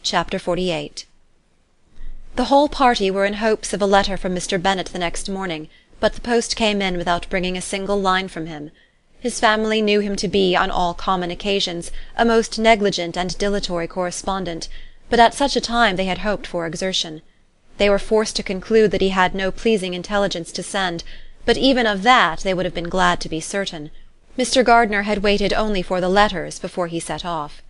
Chapter 48. The whole party were in hopes of a letter from Mr. Bennet the next morning, but the post came in without bringing a single line from him. His family knew him to be, on all common occasions, a most negligent and dilatory correspondent, but at such a time they had hoped for exertion. They were forced to conclude that he had no pleasing intelligence to send, but even of that they would have been glad to be certain. Mr. Gardiner had waited only for the letters before he set off.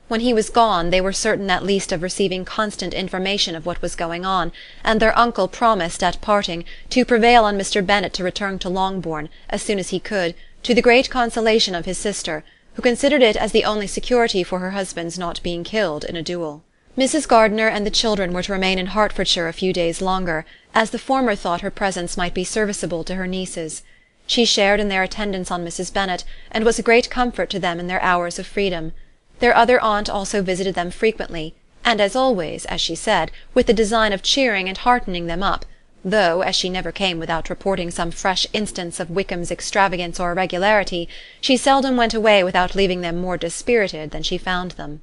When he was gone, they were certain at least of receiving constant information of what was going on, and their uncle promised, at parting, to prevail on Mr. Bennet to return to Longbourn, as soon as he could, to the great consolation of his sister, who considered it as the only security for her husband's not being killed in a duel. Mrs. Gardiner and the children were to remain in Hertfordshire a few days longer, as the former thought her presence might be serviceable to her nieces. She shared in their attendance on Mrs. Bennet, and was a great comfort to them in their hours of freedom. Their other aunt also visited them frequently, and as always, as she said, with the design of cheering and heartening them up, though, as she never came without reporting some fresh instance of Wickham's extravagance or irregularity, she seldom went away without leaving them more dispirited than she found them.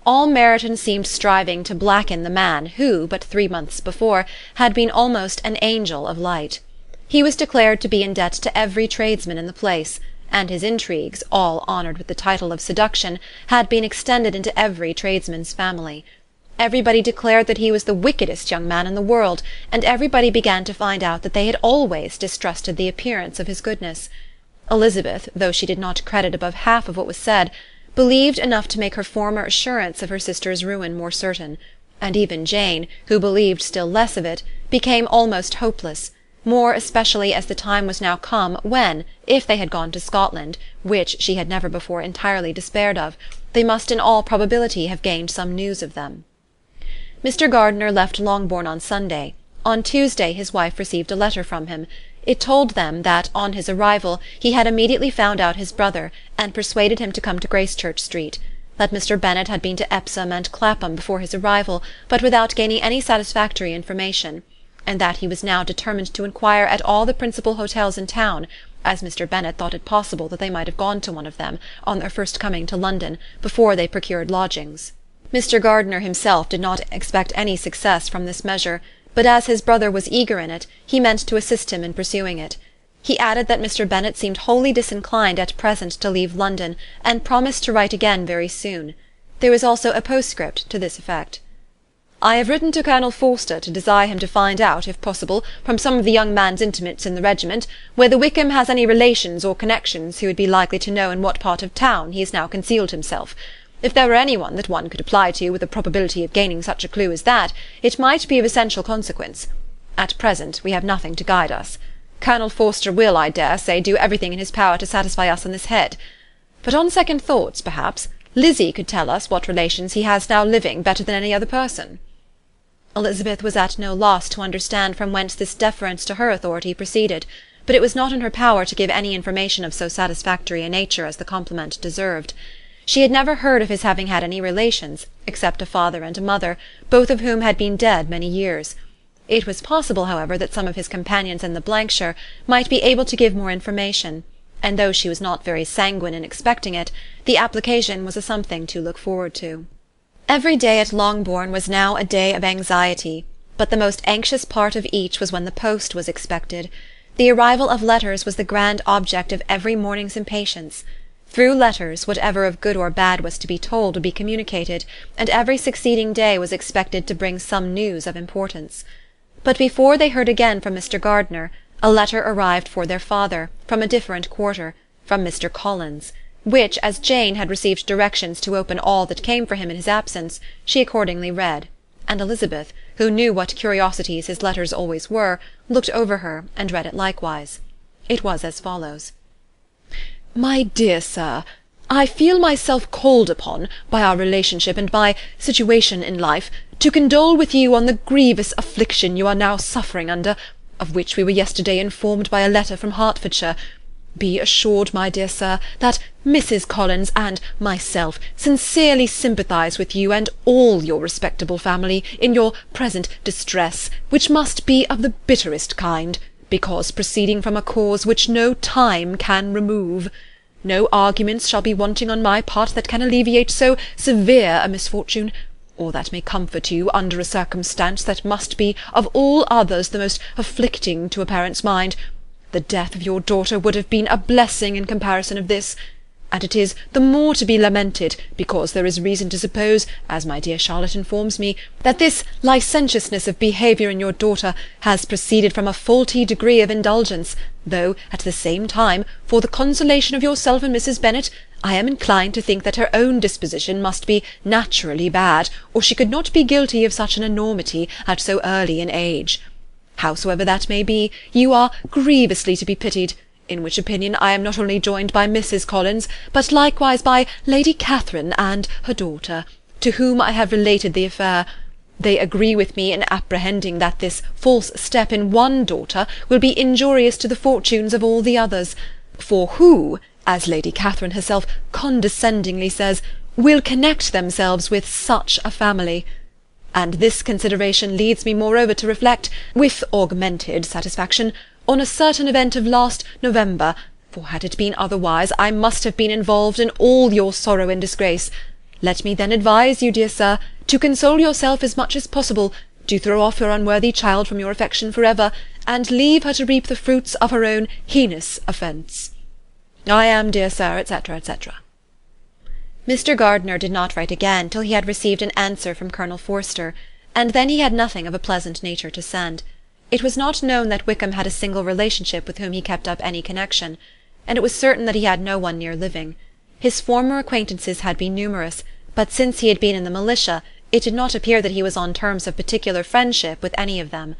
All Meryton seemed striving to blacken the man who, but 3 months before, had been almost an angel of light. He was declared to be in debt to every tradesman in the place, and his intrigues, all honoured with the title of seduction, had been extended into every tradesman's family. Everybody declared that he was the wickedest young man in the world, and everybody began to find out that they had always distrusted the appearance of his goodness. Elizabeth, though she did not credit above half of what was said, believed enough to make her former assurance of her sister's ruin more certain, and even Jane, who believed still less of it, became almost hopeless, more especially as the time was now come when, if they had gone to Scotland, which she had never before entirely despaired of, they must in all probability have gained some news of them. Mr. Gardiner left Longbourn on Sunday. On Tuesday his wife received a letter from him. It told them that, on his arrival, he had immediately found out his brother, and persuaded him to come to Gracechurch Street; that Mr. Bennet had been to Epsom and Clapham before his arrival, but without gaining any satisfactory information, and that he was now determined to inquire at all the principal hotels in town, as Mr. Bennet thought it possible that they might have gone to one of them, on their first coming to London, before they procured lodgings. Mr. Gardiner himself did not expect any success from this measure, but as his brother was eager in it, he meant to assist him in pursuing it. He added that Mr. Bennet seemed wholly disinclined at present to leave London, and promised to write again very soon. There was also a postscript to this effect. I have written to Colonel Forster to desire him to find out, if possible, from some of the young man's intimates in the regiment, whether Wickham has any relations or connections who would be likely to know in what part of town he has now concealed himself. If there were any one that one could apply to with a probability of gaining such a clue as that, it might be of essential consequence. At present we have nothing to guide us. Colonel Forster will, I dare say, do everything in his power to satisfy us on this head. But on second thoughts, perhaps, Lizzie could tell us what relations he has now living better than any other person. Elizabeth was at no loss to understand from whence this deference to her authority proceeded, but it was not in her power to give any information of so satisfactory a nature as the compliment deserved. She had never heard of his having had any relations, except a father and a mother, both of whom had been dead many years. It was possible, however, that some of his companions in the Blankshire might be able to give more information, and though she was not very sanguine in expecting it, the application was a something to look forward to. Every day at Longbourn was now a day of anxiety, but the most anxious part of each was when the post was expected. The arrival of letters was the grand object of every morning's impatience. Through letters, whatever of good or bad was to be told would be communicated, and every succeeding day was expected to bring some news of importance. But before they heard again from Mr. Gardiner, a letter arrived for their father, from a different quarter, from Mr. Collins, which, as Jane had received directions to open all that came for him in his absence, she accordingly read, and Elizabeth, who knew what curiosities his letters always were, looked over her, and read it likewise. It was as follows. My dear Sir, I feel myself called upon, by our relationship and my situation in life, to condole with you on the grievous affliction you are now suffering under, of which we were yesterday informed by a letter from Hertfordshire. Be assured, my dear Sir, that Mrs. Collins and myself sincerely sympathise with you and all your respectable family in your present distress, which must be of the bitterest kind, because proceeding from a cause which no time can remove. No arguments shall be wanting on my part that can alleviate so severe a misfortune. or that may comfort you under a circumstance that must be of all others the most afflicting to a parent's mind. The death of your daughter would have been a blessing in comparison of this, and it is the more to be lamented, because there is reason to suppose, as my dear Charlotte informs me, that this licentiousness of behaviour in your daughter has proceeded from a faulty degree of indulgence, though, at the same time, for the consolation of yourself and Mrs. Bennet, I am inclined to think that her own disposition must be naturally bad, or she could not be guilty of such an enormity at so early an age. Howsoever that may be, you are grievously to be pitied, in which opinion I am not only joined by Mrs. Collins, but likewise by Lady Catherine and her daughter, to whom I have related the affair. They agree with me in apprehending that this false step in one daughter will be injurious to the fortunes of all the others, for who, as Lady Catherine herself condescendingly says, will connect themselves with such a family? And this consideration leads me moreover to reflect, with augmented satisfaction, on a certain event of last November, for had it been otherwise, I must have been involved in all your sorrow and disgrace. Let me then advise you, dear sir, to console yourself as much as possible, to throw off your unworthy child from your affection for ever, and leave her to reap the fruits of her own heinous offence. I am, dear sir, etc., etc. Mr. Gardiner did not write again till he had received an answer from Colonel Forster, and then he had nothing of a pleasant nature to send. It was not known that Wickham had a single relationship with whom he kept up any connection, and it was certain that he had no one near living. His former acquaintances had been numerous, but since he had been in the militia, it did not appear that he was on terms of particular friendship with any of them.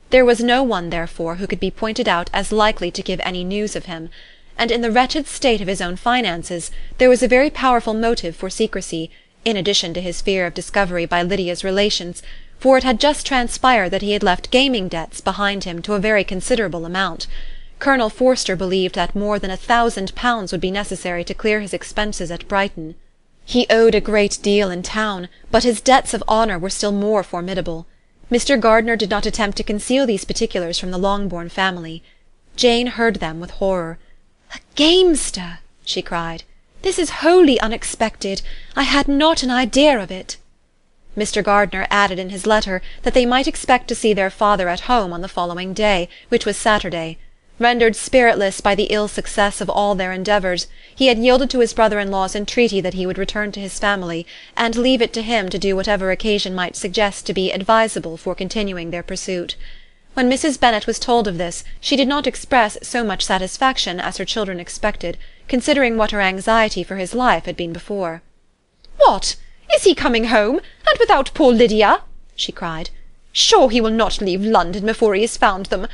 There was no one, therefore, who could be pointed out as likely to give any news of him, and in the wretched state of his own finances there was a very powerful motive for secrecy, in addition to his fear of discovery by Lydia's relations, for it had just transpired that he had left gaming debts behind him to a very considerable amount. Colonel Forster believed that more than £1,000 would be necessary to clear his expenses at Brighton. He owed a great deal in town, but his debts of honour were still more formidable. Mr. Gardiner did not attempt to conceal these particulars from the Longbourn family. Jane heard them with horror. "A gamester!" she cried. "This is wholly unexpected. I had not an idea of it." Mr. Gardiner added in his letter that they might expect to see their father at home on the following day, which was Saturday. Rendered spiritless by the ill success of all their endeavours, he had yielded to his brother-in-law's entreaty that he would return to his family, and leave it to him to do whatever occasion might suggest to be advisable for continuing their pursuit. When Mrs. Bennet was told of this, she did not express so much satisfaction as her children expected, considering what her anxiety for his life had been before. "What! Is he coming home, and without poor Lydia?" she cried. "Sure he will not leave London before he has found them.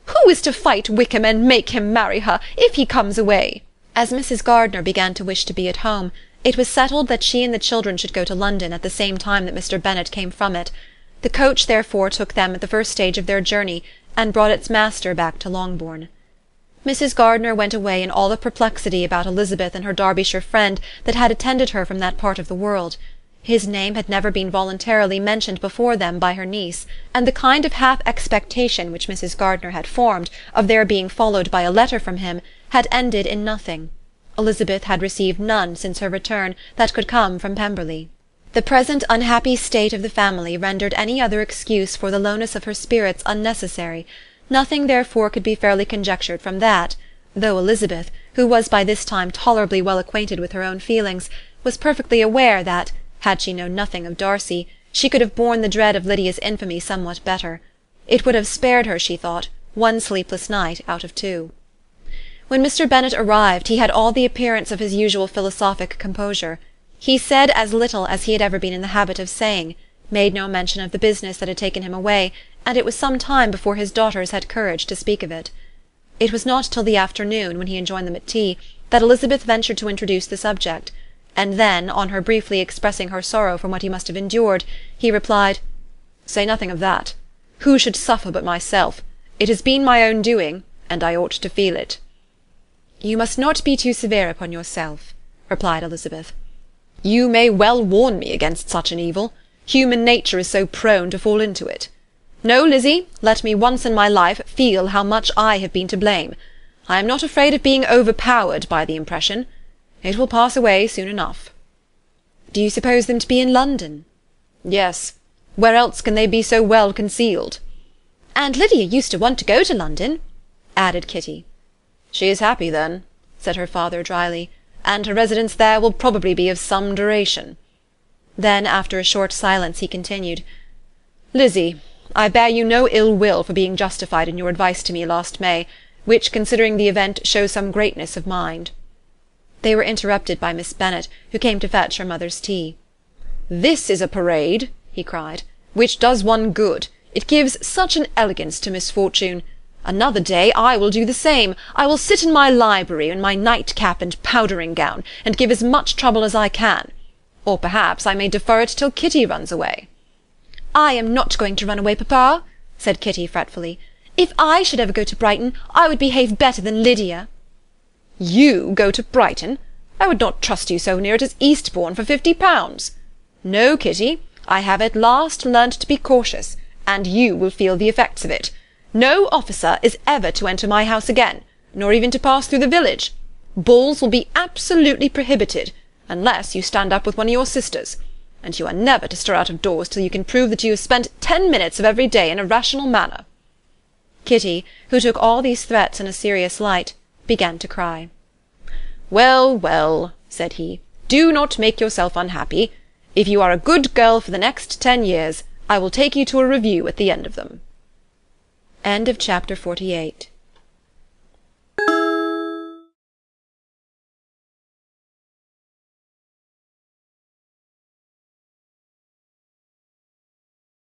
Who is to fight Wickham and make him marry her, if he comes away?" As Mrs. Gardiner began to wish to be at home, it was settled that she and the children should go to London at the same time that Mr. Bennet came from it. The coach therefore took them at the first stage of their journey, and brought its master back to Longbourn. Mrs. Gardiner went away in all the perplexity about Elizabeth and her Derbyshire friend that had attended her from that part of the world. His name had never been voluntarily mentioned before them by her niece, and the kind of half-expectation which Mrs. Gardiner had formed of their being followed by a letter from him had ended in nothing. Elizabeth had received none since her return that could come from Pemberley. The present unhappy state of the family rendered any other excuse for the lowness of her spirits unnecessary. Nothing therefore could be fairly conjectured from that, though Elizabeth, who was by this time tolerably well acquainted with her own feelings, was perfectly aware that, had she known nothing of Darcy, she could have borne the dread of Lydia's infamy somewhat better. It would have spared her, she thought, one sleepless night out of 2. When Mr. Bennet arrived, he had all the appearance of his usual philosophic composure. He said as little as he had ever been in the habit of saying, made no mention of the business that had taken him away, and it was some time before his daughters had courage to speak of it. It was not till the afternoon, when he had joined them at tea, that Elizabeth ventured to introduce the subject, and then, on her briefly expressing her sorrow from what he must have endured, he replied, "Say nothing of that. Who should suffer but myself? It has been my own doing, and I ought to feel it." "You must not be too severe upon yourself," replied Elizabeth. "You may well warn me against such an evil. Human nature is so prone to fall into it. No, Lizzie, let me once in my life feel how much I have been to blame. I am not afraid of being overpowered by the impression. It will pass away soon enough." "Do you suppose them to be in London?" Yes. Where else can they be so well concealed? And Lydia used to want to go to London, added Kitty. She is happy, then, said her father dryly, and her residence there will probably be of some duration. Then, after a short silence, he continued, Lizzie, I bear you no ill will for being justified in your advice to me last May, which, considering the event, shows some greatness of mind. They were interrupted by Miss Bennet, who came to fetch her mother's tea. This is a parade, he cried, which does one good. It gives such an elegance to misfortune. Another day I will do the same. I will sit in my library in my nightcap and powdering-gown, and give as much trouble as I can. Or perhaps I may defer it till Kitty runs away. I am not going to run away, papa, said Kitty fretfully. If I should ever go to Brighton, I would behave better than Lydia. You go to Brighton? I would not trust you so near it as Eastbourne for £50. No, Kitty, I have at last learnt to be cautious, and you will feel the effects of it. No officer is ever to enter my house again, nor even to pass through the village. Balls will be absolutely prohibited, unless you stand up with one of your sisters, and you are never to stir out of doors till you can prove that you have spent 10 minutes of every day in a rational manner. Kitty, who took all these threats in a serious light, began to cry. Well, well, said he, do not make yourself unhappy. If you are a good girl for the next 10 years, I will take you to a review at the end of them. End of chapter 48.